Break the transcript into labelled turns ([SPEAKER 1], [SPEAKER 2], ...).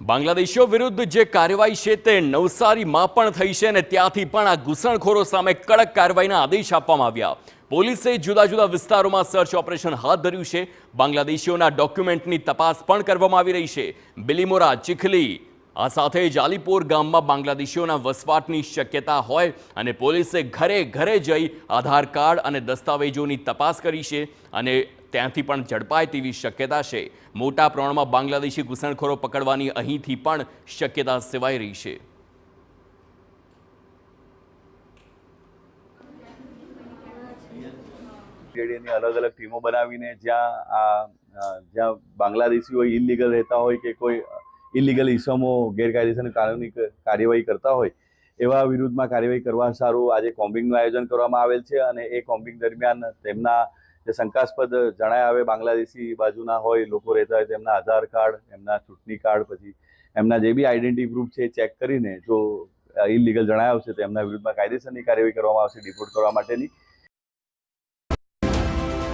[SPEAKER 1] બાંગ્લાદેશીઓ વિરુદ્ધ જે કાર્યવાહી છે તે નવસારીમાં પણ થઈ છે અને ત્યાંથી પણ આ ઘૂસણખોરો સામે કડક કાર્યવાહીના આદેશ આપવામાં આવ્યા। પોલીસે જુદા જુદા વિસ્તારોમાં સર્ચ ઓપરેશન હાથ ધર્યું છે। બાંગ્લાદેશીઓના ડોક્યુમેન્ટની તપાસ પણ કરવામાં આવી રહી છે। બિલીમોરા, ચીખલી આ સાથે જ આલીપોર ગામમાં બાંગ્લાદેશીઓના વસવાટની શક્યતા હોય અને પોલીસે ઘરે ઘરે જઈ આધાર કાર્ડ અને દસ્તાવેજોની તપાસ કરી છે અને ત્યાંથી પણ ઝડપાય તેવી શક્યતા છે। મોટા પ્રમાણમાં બાંગ્લાદેશી ઘૂસણખોરો પકડવાની અહીંથી પણ શક્યતા સેવાઈ રહી છે।
[SPEAKER 2] ની અલગ અલગ ટીમો બનાવીને જ્યાં બાંગ્લાદેશીઓ ઇલીગલ રહેતા હોય કે કોઈ ઇલીગલ ઇસમો ગેરકાયદેસર કાનૂની કાર્યવાહી કરતા હોય એવા વિરુદ્ધમાં કાર્યવાહી કરવા સારું આજે કોમ્બિંગનું આયોજન કરવામાં આવેલ છે અને એ કોમ્બિંગ દરમિયાન તેમના જે શંકાસ્પદ જણાય આવે બાંગ્લાદેશી બાજુના હોય લોકો રહેતા હોય તેમના આધાર કાર્ડ, એમના ચૂંટણી કાર્ડ, પછી એમના જે બી આઈડેન્ટિટી પ્રૂફ છે ચેક કરીને જો ઇલીગલ જણાય આવશે તો એમના વિરુદ્ધમાં કાયદેસરની કાર્યવાહી કરવામાં આવશે ડિપોર્ટ કરવા માટેની।